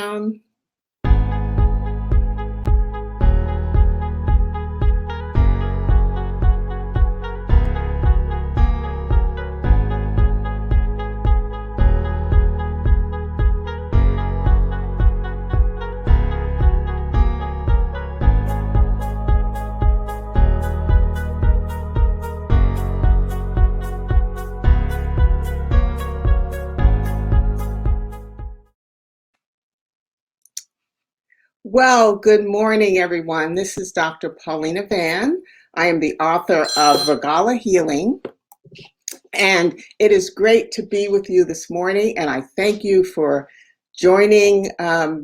Um, well, good morning, everyone. This is Dr. Paulina Van. I am the author of Regala Healing, and it is great to be with you this morning. And I thank you for joining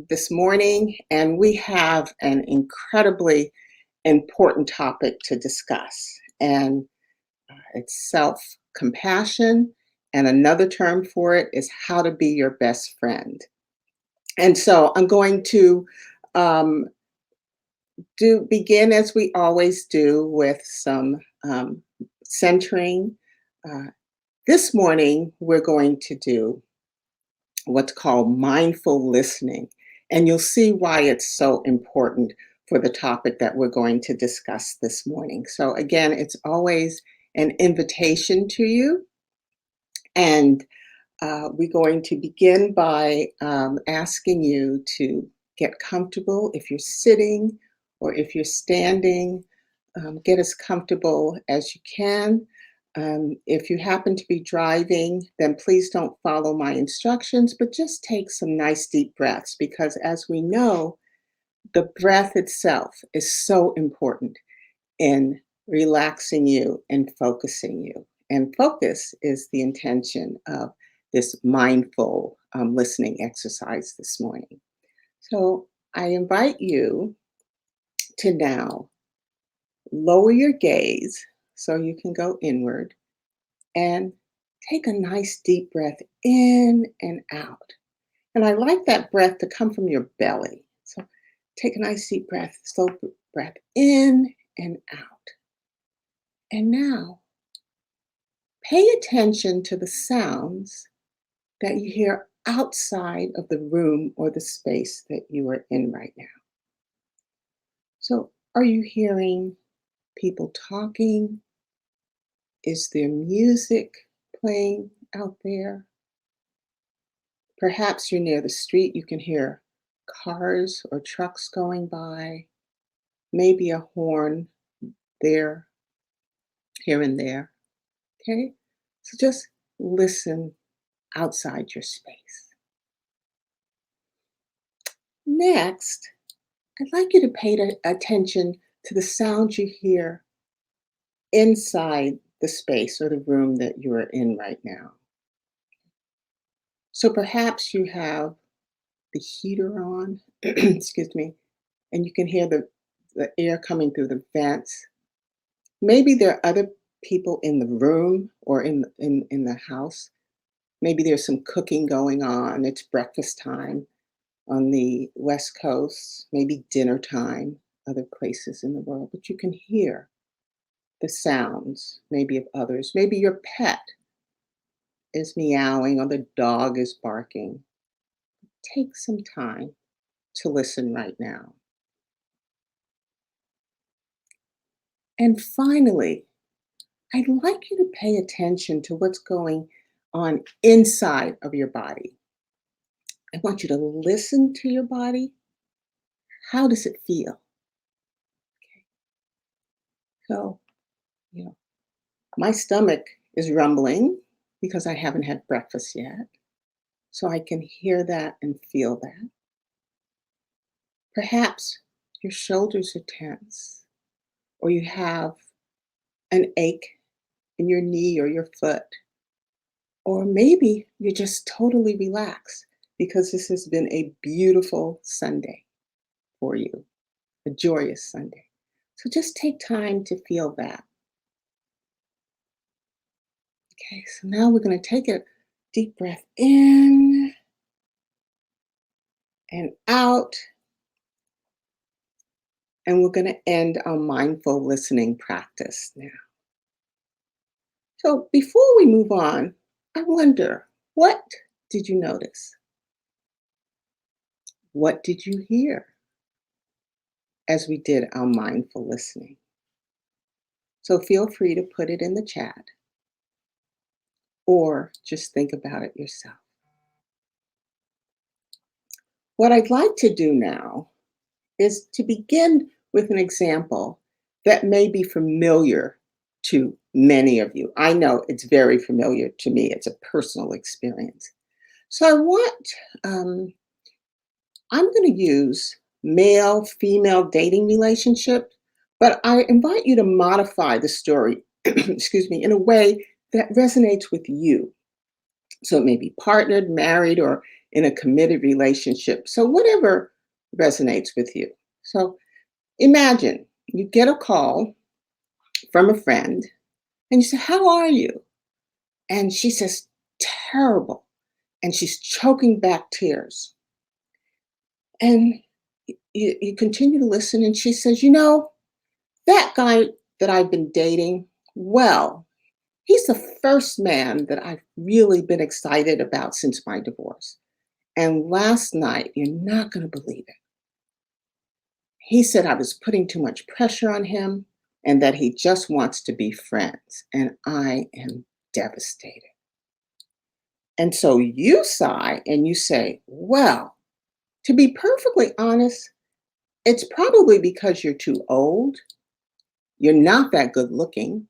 this morning. And we have an incredibly important topic to discuss, and it's self-compassion. And another term for it is how to be your best friend. And so I'm going to um, begin as we always do with some centering. Uh, this morning, we're going to do what's called mindful listening, and you'll see why it's so important for the topic that we're going to discuss this morning. So, again, it's always an invitation to you, and we're going to begin by asking you to get comfortable. If you're sitting or if you're standing, get as comfortable as you can. If you happen to be driving, then please don't follow my instructions, but just take some nice deep breaths because, as we know, the breath itself is so important in relaxing you and focusing you. And focus is the intention of this mindful listening exercise this morning. So I invite you to now lower your gaze so you can go inward and take a nice deep breath in and out. And I like that breath to come from your belly. So take a nice deep breath, slow breath in and out. And now pay attention to the sounds that you hear outside of the room or the space that you are in right now. So, are you hearing people talking? Is there music playing out there? Perhaps you're near the street, you can hear cars or trucks going by, maybe a horn there, here and there. Okay? So just listen outside your space. Next, I'd like you to pay attention to the sounds you hear inside the space or the room that you are in right now. So perhaps you have the heater on, excuse me, and you can hear the air coming through the vents. Maybe there are other people in the room or in the house. Maybe there's some cooking going on. It's breakfast time on the West Coast, maybe dinner time, other places in the world, but you can hear the sounds, maybe of others. Maybe your pet is meowing or the dog is barking. Take some time to listen right now. And finally, I'd like you to pay attention to what's going on inside of your body. I want you to listen to your body. How does it feel? So, you know, my stomach is rumbling because I haven't had breakfast yet. So I can hear that and feel that. Perhaps your shoulders are tense, or you have an ache in your knee or your foot, or maybe you're just totally relaxed because this has been a beautiful Sunday for you, a joyous Sunday. So just take time to feel that. Okay, so now we're going to take a deep breath in and out, and we're going to end our mindful listening practice now. So before we move on, I wonder, what did you notice? What did you hear as we did our mindful listening? So feel free to put it in the chat or just think about it yourself. What I'd like to do now is to begin with an example that may be familiar to many of you. I know it's very familiar to me. It's a personal experience. So um, I'm going to use male female dating relationship, but I invite you to modify the story, excuse me, in a way that resonates with you. So it may be partnered, married, or in a committed relationship. So whatever resonates with you. So imagine you get a call from a friend and you say, "How are you?" And she says, "Terrible." And she's choking back tears. And you continue to listen, and she says, that guy that I've been dating, well, he's the first man that I've really been excited about since my divorce. And last night, you're not going to believe it. He said I was putting too much pressure on him and that he just wants to be friends. And I am devastated. And so you sigh and you say, well, to be perfectly honest, it's probably because you're too old, you're not that good looking,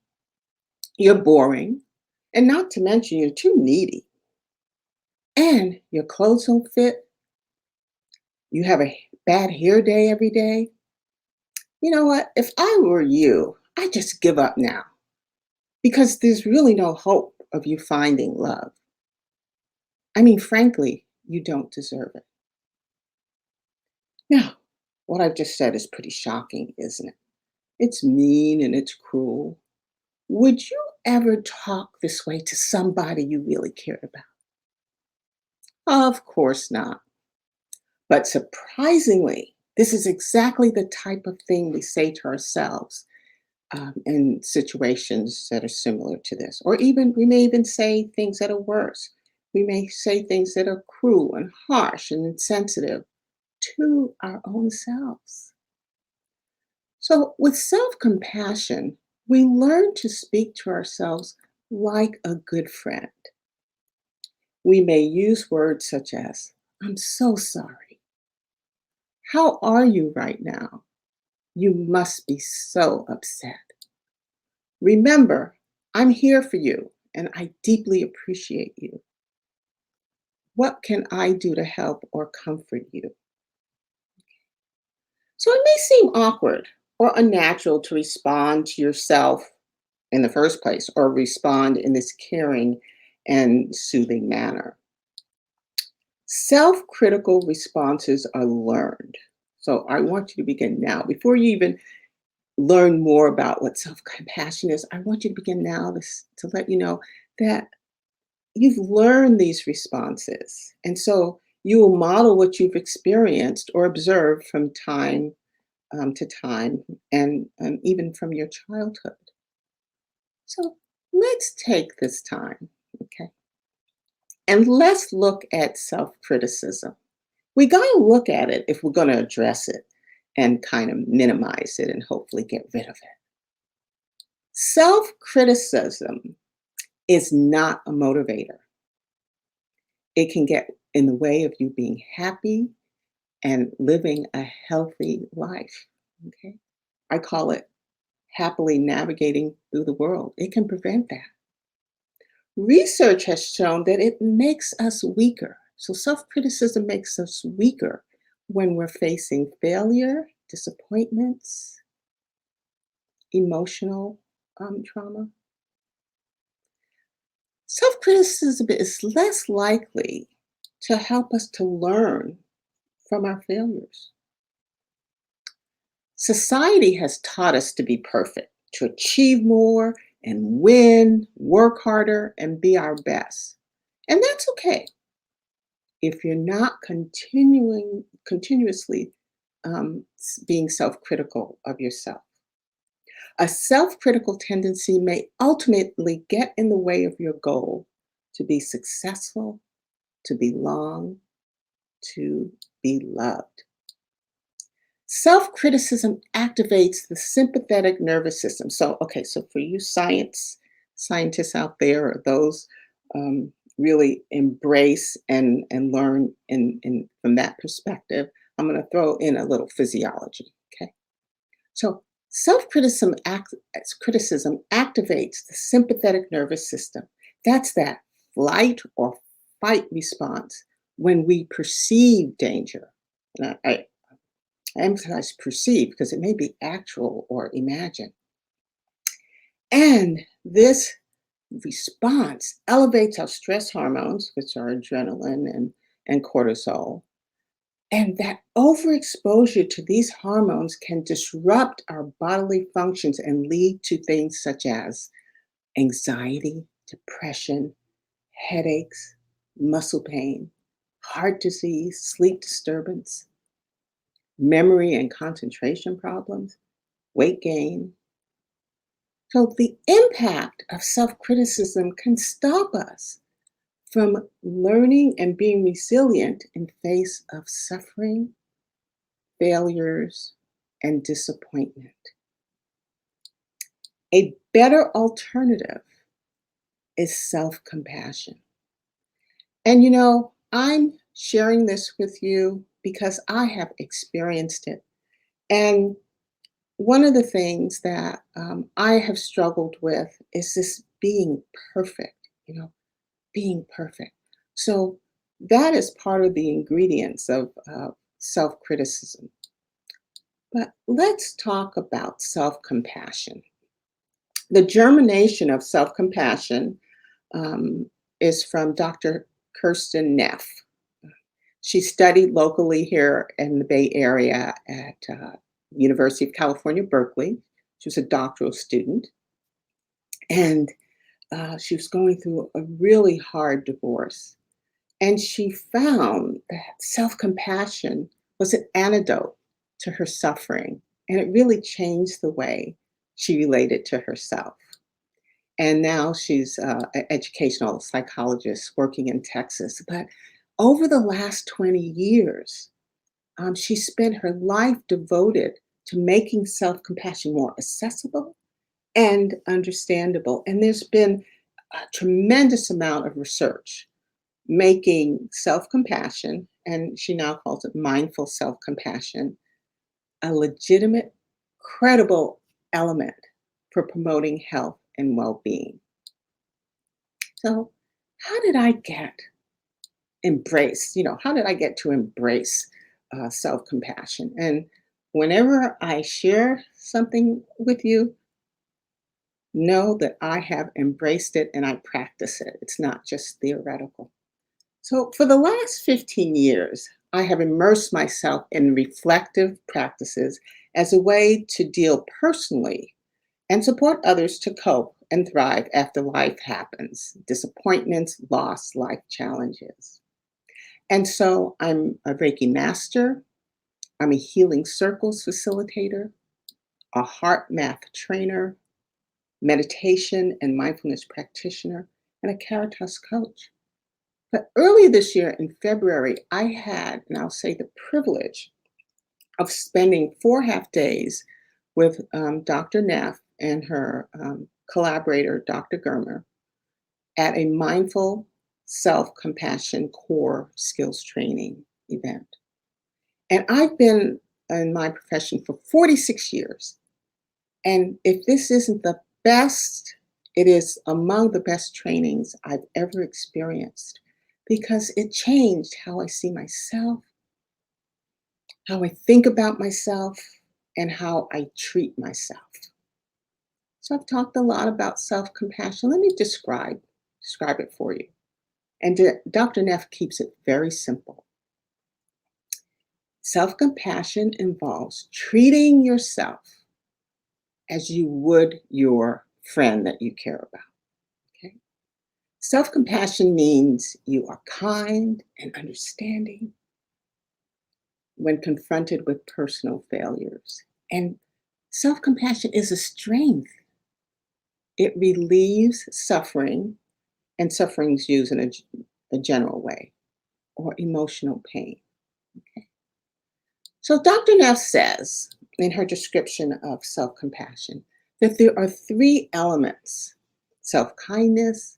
you're boring, and not to mention you're too needy, and your clothes don't fit, you have a bad hair day every day. You know what? If I were you, I'd just give up now because there's really no hope of you finding love. I mean, frankly, you don't deserve it. Now, what I've just said is pretty shocking, isn't it? It's mean and it's cruel. Would you ever talk this way to somebody you really cared about? Of course not. But surprisingly, this is exactly the type of thing we say to ourselves in situations that are similar to this. Or even, we may even say things that are worse. We may say things that are cruel and harsh and insensitive to our own selves. So, with self compassion, we learn to speak to ourselves like a good friend. We may use words such as, "I'm so sorry. How are you right now? You must be so upset. Remember, I'm here for you and I deeply appreciate you. What can I do to help or comfort you?" So it may seem awkward or unnatural to respond to yourself in the first place or respond in this caring and soothing manner. Self critical responses are learned. So I want you to begin now. Before you even learn more about what self compassion is, I want you to begin now to let you know that you've learned these responses. And so you will model what you've experienced or observed from time to time and even from your childhood. So let's take this time, okay? And let's look at self criticism. We got to look at it if we're going to address it and kind of minimize it and hopefully get rid of it. Self criticism is not a motivator. It can get in the way of you being happy and living a healthy life. Okay. I call it happily navigating through the world. It can prevent that. Research has shown that it makes us weaker. So self criticism makes us weaker when we're facing failure, disappointments, emotional trauma. Self criticism is less likely to help us to learn from our failures. Society has taught us to be perfect, to achieve more and win, work harder, and be our best. And that's okay if you're not continuously being self-critical of yourself. A self-critical tendency may ultimately get in the way of your goal to be successful, to belong, to be loved. Self-criticism activates the sympathetic nervous system. So for you scientists out there, or those um, really embrace and learn in from that perspective, I'm going to throw in a little physiology. Okay, so criticism activates the sympathetic nervous system. That's that flight or fight response when we perceive danger. And I emphasize perceive because it may be actual or imagined. And this response elevates our stress hormones, which are adrenaline and cortisol. And that overexposure to these hormones can disrupt our bodily functions and lead to things such as anxiety, depression, headaches, muscle pain, heart disease, sleep disturbance, memory and concentration problems, weight gain. So the impact of self criticism can stop us from learning and being resilient in face of suffering, failures, and disappointment. A better alternative is self compassion. And I'm sharing this with you because I have experienced it. And one of the things that I have struggled with is this being perfect, being perfect. So that is part of the ingredients of self criticism. But let's talk about self compassion. The germination of self compassion is from Dr. Kirsten Neff. She studied locally here in the Bay Area at University of California, Berkeley. She was a doctoral student, and she was going through a really hard divorce. And she found that self compassion was an antidote to her suffering, and it really changed the way she related to herself. And now she's an educational psychologist working in Texas. But over the last 20 years, she spent her life devoted to making self compassion more accessible and understandable. And there's been a tremendous amount of research making self compassion, and she now calls it mindful self compassion, a legitimate, credible element for promoting health and well being. So, how did I get how did I get to embrace self compassion? And whenever I share something with you, know that I have embraced it and I practice it. It's not just theoretical. So, for the last 15 years, I have immersed myself in reflective practices as a way to deal personally and support others to cope and thrive after life happens, disappointments, loss, life challenges. And so I'm a Reiki master, I'm a healing circles facilitator, a heart math trainer, meditation and mindfulness practitioner, and a Caritas coach. But early this year in February, I had, and I'll say the privilege of spending 4 half days with Dr. Neff and her collaborator, Dr. Germer, at a mindful self compassion core skills training event. And I've been in my profession for 46 years. And if this isn't the best, it is among the best trainings I've ever experienced because it changed how I see myself, how I think about myself, and how I treat myself. So I've talked a lot about self-compassion. Let me describe it for you. And Dr. Neff keeps it very simple. Self-compassion involves treating yourself as you would your friend that you care about. Okay? Self-compassion means you are kind and understanding when confronted with personal failures. And self-compassion is a strength. It relieves suffering, and suffering is used in a general way, or emotional pain. Okay? So Dr. Neff says in her description of self-compassion that there are three elements: self-kindness,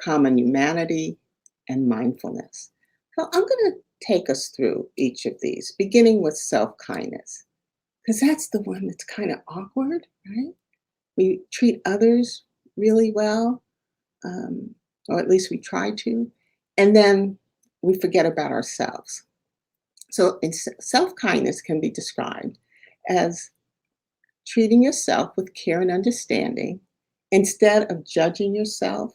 common humanity, and mindfulness. So I'm going to take us through each of these, beginning with self-kindness, because that's the one that's kind of awkward, right? We treat others really well, um, or at least we try to, and then we forget about ourselves. So, self kindness can be described as treating yourself with care and understanding instead of judging yourself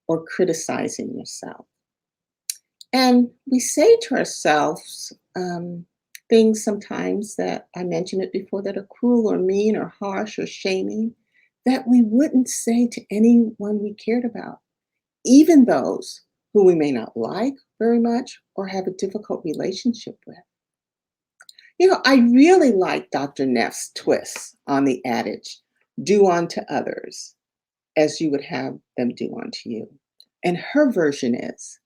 or criticizing yourself. And we say to ourselves things sometimes that I mentioned it before that are cruel or mean or harsh or shaming that we wouldn't say to anyone we cared about, even those who we may not like very much or have a difficult relationship with. I really like Dr. Neff's twist on the adage, do unto others as you would have them do unto you. And her version is,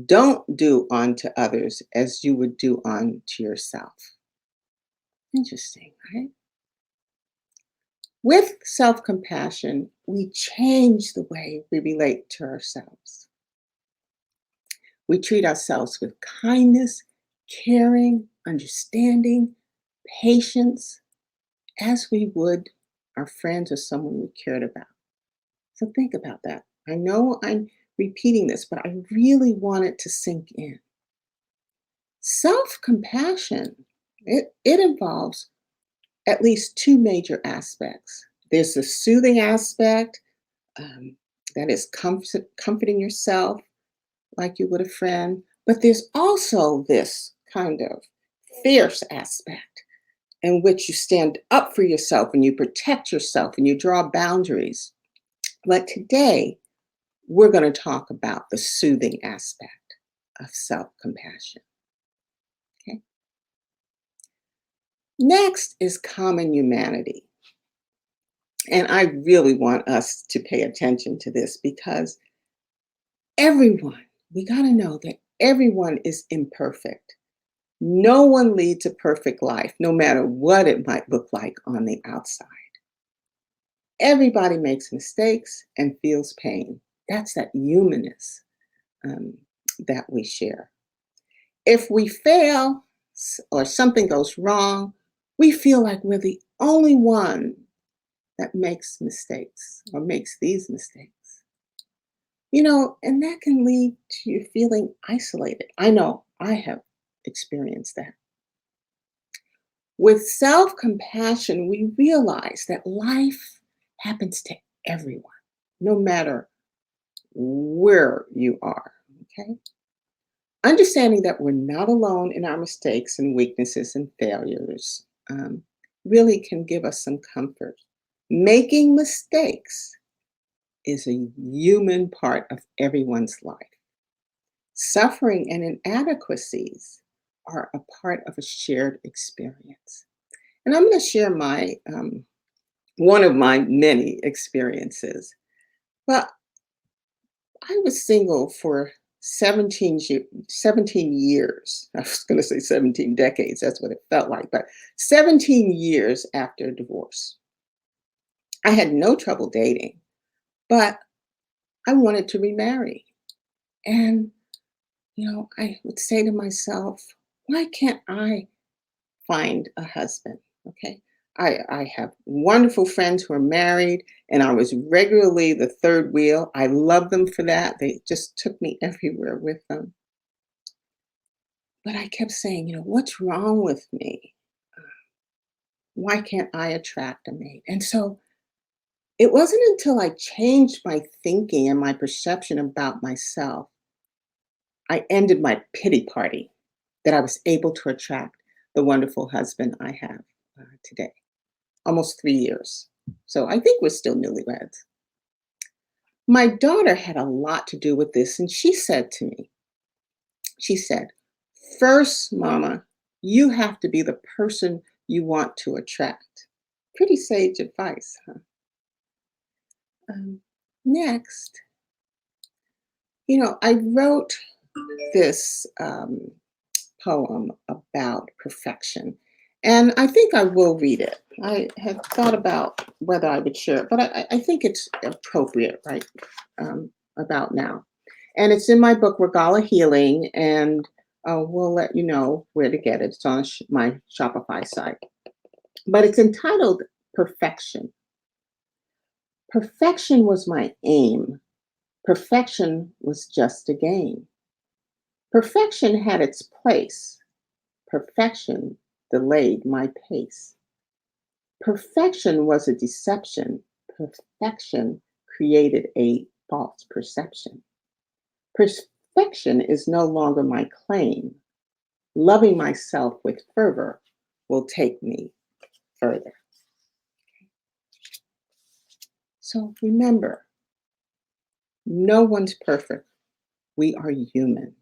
don't do unto others as you would do unto yourself. Interesting, right? With self compassion, we change the way we relate to ourselves. We treat ourselves with kindness, caring, understanding, patience, as we would our friends or someone we cared about. So think about that. I know I'm repeating this, but I really want it to sink in. Self compassion, it involves at least two major aspects. There's the soothing aspect, um, that is comforting yourself like you would a friend, but there's also this kind of fierce aspect in which you stand up for yourself and you protect yourself and you draw boundaries. But today, we're going to talk about the soothing aspect of self compassion. Okay. Next is common humanity. And I really want us to pay attention to this because everyone, we got to know that everyone is imperfect. No one leads a perfect life, no matter what it might look like on the outside. Everybody makes mistakes and feels pain. That's that humanness um, that we share. If we fail or something goes wrong, we feel like we're the only one that makes mistakes or makes these mistakes. And that can lead to you feeling isolated. I know I have experienced that. With self compassion, we realize that life happens to everyone, no matter where you are. Okay. Understanding that we're not alone in our mistakes and weaknesses and failures really can give us some comfort. Making mistakes is a human part of everyone's life. Suffering and inadequacies are a part of a shared experience. And I'm going to share my one of my many experiences. Well, I was single for 17 years. I was going to say 17 decades. That's what it felt like. But 17 years after divorce. I had no trouble dating, but I wanted to remarry. And, I would say to myself, why can't I find a husband? Okay. I have wonderful friends who are married, and I was regularly the third wheel. I love them for that. They just took me everywhere with them. But I kept saying, what's wrong with me? Why can't I attract a mate? And so it wasn't until I changed my thinking and my perception about myself, I ended my pity party, that I was able to attract the wonderful husband I have today, almost 3 years. So I think we're still newlyweds. My daughter had a lot to do with this, and she said to me, she said, first, Mama, you have to be the person you want to attract. Pretty sage advice, huh? Next, I wrote this poem about perfection. And I think I will read it. I had thought about whether I would share it, but I think it's appropriate right about now. And it's in my book, Regala Healing, and we'll let you know where to get it. It's on my Shopify site. But it's entitled Perfection. Perfection was my aim. Perfection was just a game. Perfection had its place. Perfection delayed my pace. Perfection was a deception. Perfection created a false perception. Perfection is no longer my claim. Loving myself with fervor will take me further. So remember, no one's perfect. We are human,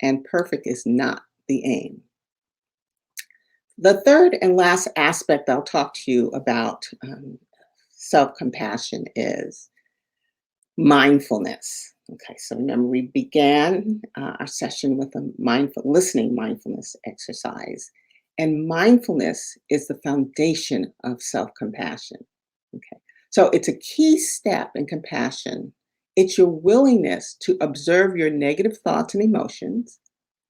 and perfect is not the aim. The third and last aspect I'll talk to you about self compassion is mindfulness. Okay, so remember, we began our session with a listening mindfulness exercise, and mindfulness is the foundation of self compassion. Okay, so it's a key step in compassion. It's your willingness to observe your negative thoughts and emotions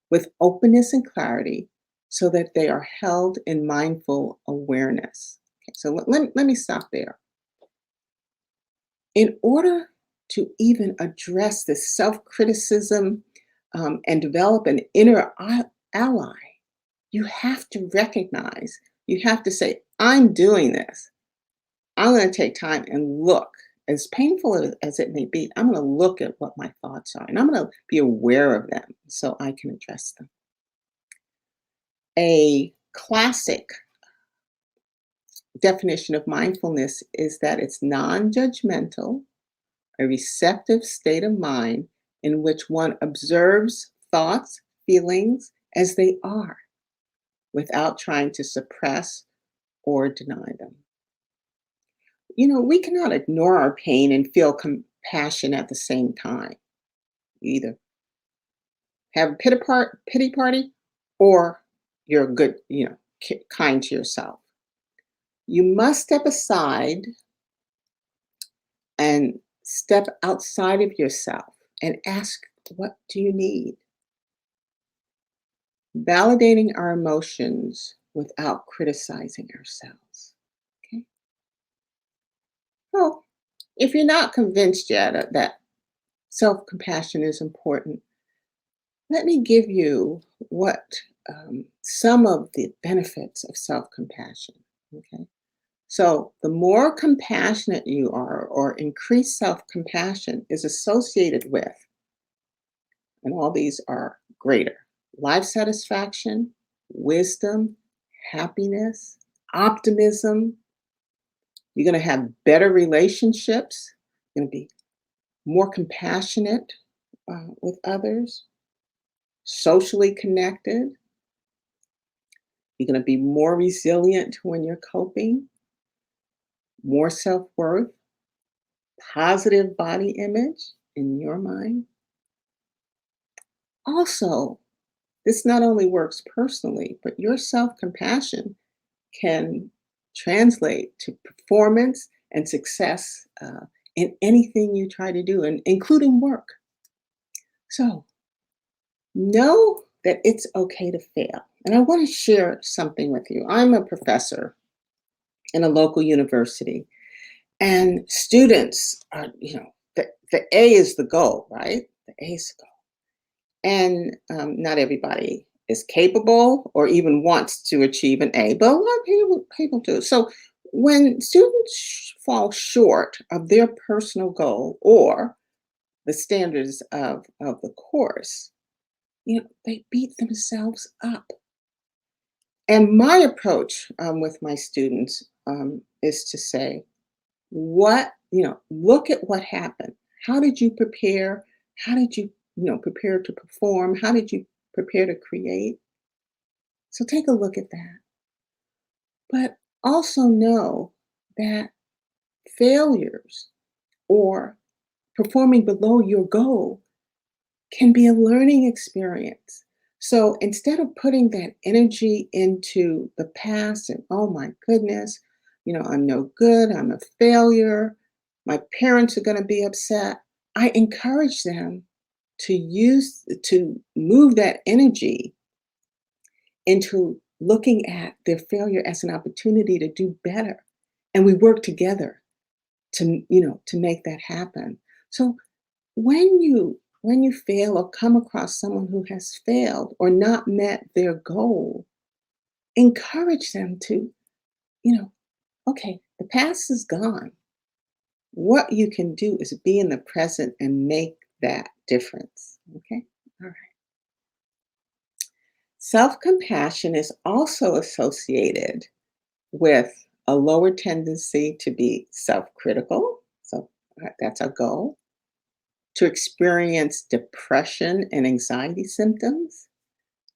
with openness and clarity so that they are held in mindful awareness. Okay, so let me stop there. In order to even address this self criticism and develop an inner ally, you have to recognize, you have to say, I'm doing this. I'm going to take time and look. As painful as it may be, I'm going to look at what my thoughts are and I'm going to be aware of them so I can address them. A classic definition of mindfulness is that it's non judgmental, a receptive state of mind in which one observes thoughts, feelings as they are without trying to suppress or deny them. You know, we cannot ignore our pain and feel compassion at the same time. You either have a pity party or you're good, kind to yourself. You must step aside and step outside of yourself and ask, what do you need? Validating our emotions without criticizing ourselves. Okay. Well, if you're not convinced yet that self compassion is important, let me give you what some of the benefits of self compassion. Okay. So, the more compassionate you are, or increased self compassion is associated with, and all these are greater life satisfaction, wisdom, happiness, optimism. You're going to have better relationships, you're going to be more compassionate with others, socially connected. You're going to be more resilient when you're coping, more self worth, positive body image in your mind. Also, this not only works personally, but your self compassion can translate to performance and success in anything you try to do, and including work. So, know that it's okay to fail. And I want to share something with you. I'm a professor in a local university, and students are, the A is the goal, right? The A is the goal. And not everybody is capable or even wants to achieve an A, but a lot of people do. So when students fall short of their personal goal or the standards of the course, they beat themselves up. And my approach with my students is to say, look at what happened. How did you prepare? How did you, prepare to perform? How did you prepare to create? So take a look at that. But also know that failures or performing below your goal can be a learning experience. So instead of putting that energy into the past and, oh my goodness, I'm no good, I'm a failure, my parents are going to be upset, I encourage them to move that energy into looking at their failure as an opportunity to do better. And we work together to make that happen. So when you fail or come across someone who has failed or not met their goal, encourage them to, you know, okay, the past is gone. What you can do is be in the present and make that difference. Okay? All right. Self-compassion is also associated with a lower tendency to be self-critical. So that's our goal. To experience depression and anxiety symptoms,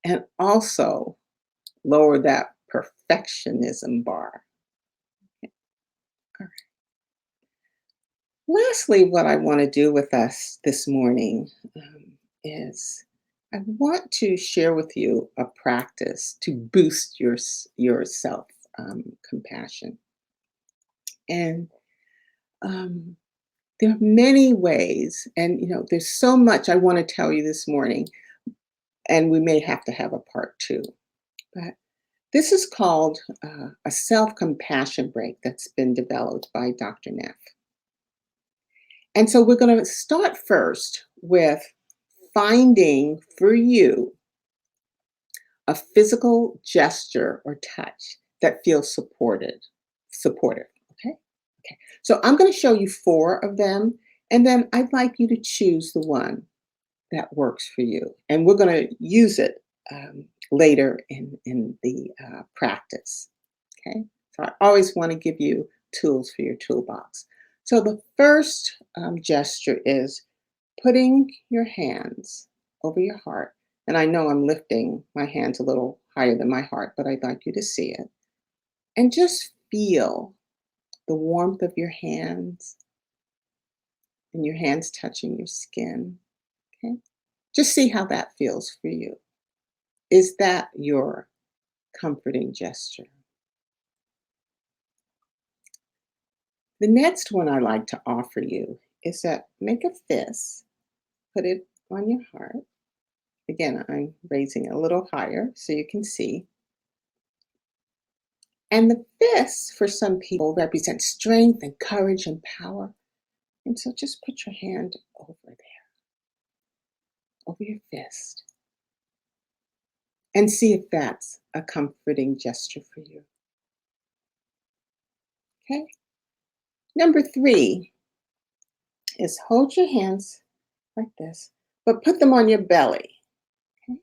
and also lower that perfectionism bar. All right. Lastly, what I want to do with us this morning is I want to share with you a practice to boost your self compassion. And um, there are many ways, and there's so much I want to tell you this morning, and we may have to have a part two. But this is called a self compassion break that's been developed by Dr. Neff. And so we're going to start first with finding for you a physical gesture or touch that feels supportive. Okay. Okay. So I'm going to show you four of them, and then I'd like you to choose the one that works for you. And we're going to use it later in the practice. Okay. So I always want to give you tools for your toolbox. So the first gesture is putting your hands over your heart. And I know I'm lifting my hands a little higher than my heart, but I'd like you to see it. And just feel the warmth of your hands and your hands touching your skin. Okay. Just see how that feels for you. Is that your comforting gesture? The next one I like to offer you is that make a fist, put it on your heart. Again, I'm raising it a little higher so you can see. And the fist, for some people, represents strength and courage and power. And so just put your hand over there, over your fist, and see if that's a comforting gesture for you. Okay? Number three is hold your hands like this, but put them on your belly. Okay?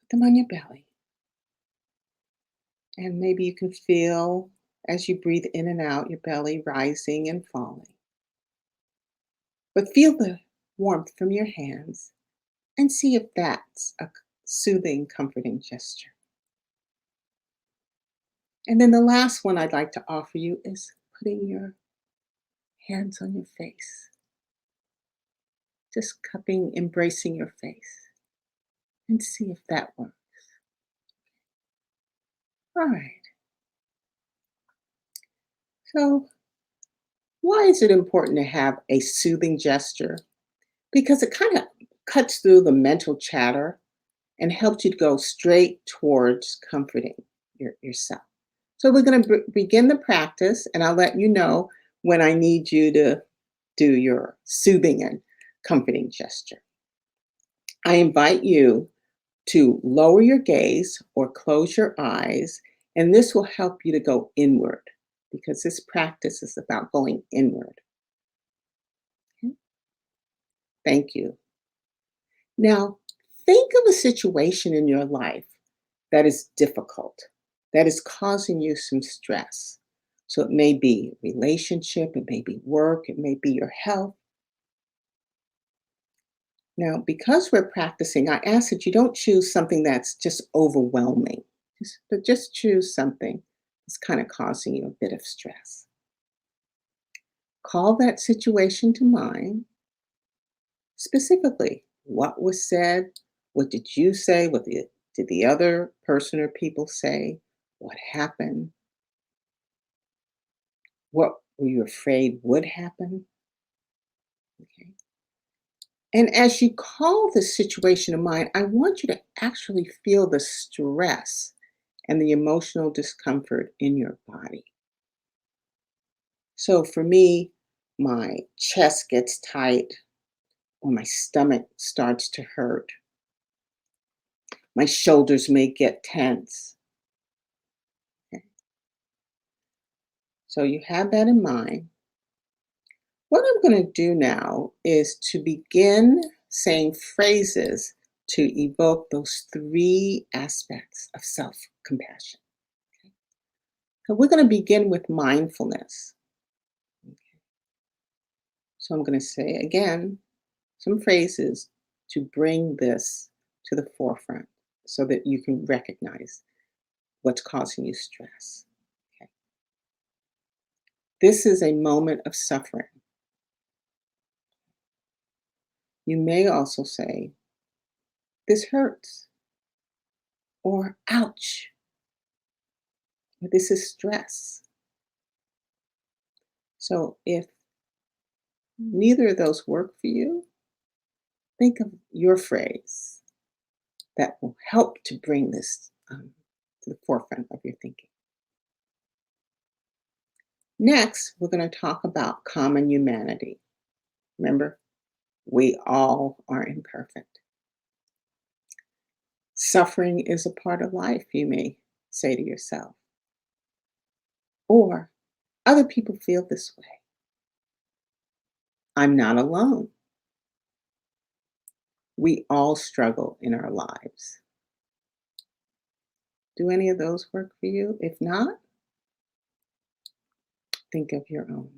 Put them on your belly. And maybe you can feel as you breathe in and out your belly rising and falling. But feel the warmth from your hands and see if that's a soothing, comforting gesture. And then the last one I'd like to offer you is putting your hands on your face, just cupping, embracing your face, and see if that works. All right. So, why is it important to have a soothing gesture? Because it kind of cuts through the mental chatter and helps you to go straight towards comforting yourself. So we're going to begin the practice, and I'll let you know when I need you to do your soothing and comforting gesture. I invite you to lower your gaze or close your eyes, and this will help you to go inward because this practice is about going inward. Okay? Thank you. Now, think of a situation in your life that is difficult, that is causing you some stress. So it may be relationship, it may be work, it may be your health. Now, because we're practicing, I ask that you don't choose something that's just overwhelming, but just choose something that's kind of causing you a bit of stress. Call that situation to mind, specifically what was said, What did you say? Did the other person or people say? What happened? What were you afraid would happen? Okay. And as you call the situation to mind, I want you to actually feel the stress and the emotional discomfort in your body. So for me, my chest gets tight or my stomach starts to hurt. My shoulders may get tense. Okay. So you have that in mind. What I'm going to do now is to begin saying phrases to evoke those three aspects of self compassion. So we're going to begin with mindfulness. So I'm going to say again some phrases to bring this to the forefront so that you can recognize what's causing you stress. Okay. This is a moment of suffering. You may also say, this hurts, or ouch, or this is stress. So if neither of those work for you, think of your phrase that will help to bring this to the forefront of your thinking. Next, we're going to talk about common humanity. Remember, we all are imperfect. Suffering is a part of life, you may say to yourself. Or other people feel this way. I'm not alone. We all struggle in our lives. Do any of those work for you? If not, think of your own.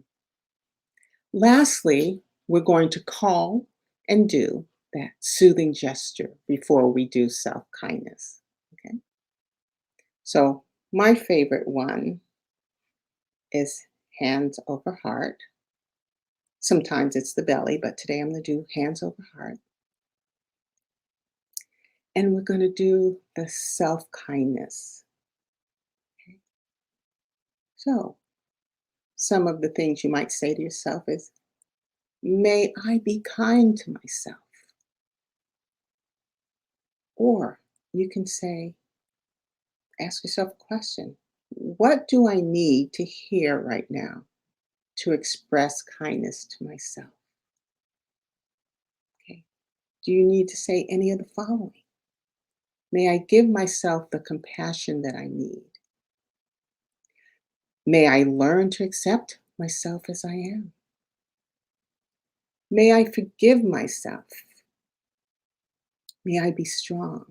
Lastly, we're going to call and do that soothing gesture before we do self kindness. Okay. So, my favorite one is hands over heart. Sometimes it's the belly, but today I'm going to do hands over heart. And we're going to do the self kindness. Okay. So, some of the things you might say to yourself is, may I be kind to myself. Or you can say, ask yourself a question. What do I need to hear right now to express kindness to myself? Okay. Do you need to say any of the following? May I give myself the compassion that I need? May I learn to accept myself as I am? May I forgive myself? May I be strong?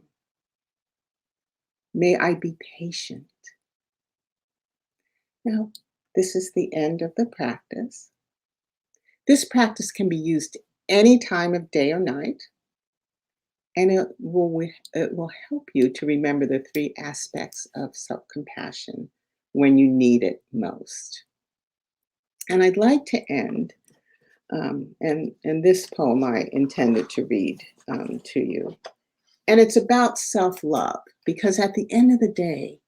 May I be patient? Now, this is the end of the practice. This practice can be used any time of day or night, and it will help you to remember the three aspects of self-compassion when you need it most. And I'd like to end, and this poem I intended to read to you. And it's about self-love, because at the end of the day,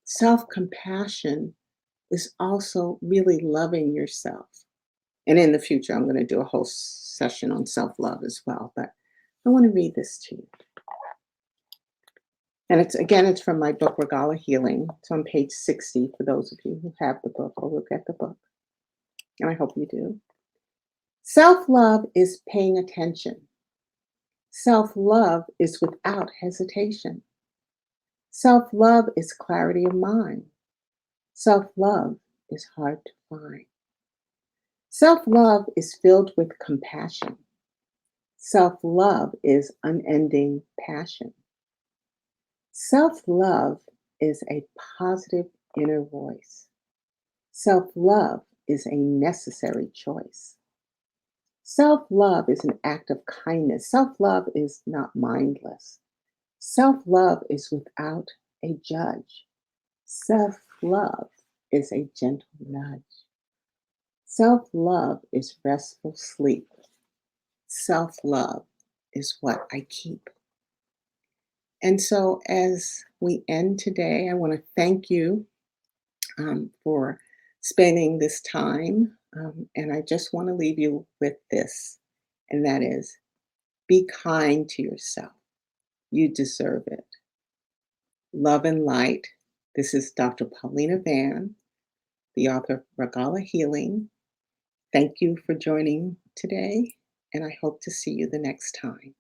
self-compassion is also really loving yourself. And in the future, I'm going to do a whole session on self-love as well. But I want to read this to you. And it's from my book, Regala Healing. It's on page 60 for those of you who have the book or look at the book. And I hope you do. Self-love is paying attention. Self-love is without hesitation. Self-love is clarity of mind. Self-love is hard to find. Self-love is filled with compassion. Self-love is unending passion. Self-love is a positive inner voice. Self-love is a necessary choice. Self-love is an act of kindness. Self-love is not mindless. Self-love is without a judge. Self-love is a gentle nudge. Self-love is restful sleep. Self-love is what I keep. And so, as we end today, I want to thank you for spending this time. And I just want to leave you with this, and that is be kind to yourself. You deserve it. Love and light. This is Dr. Paulina Van, the author of Regala Healing. Thank you for joining today, and I hope to see you the next time.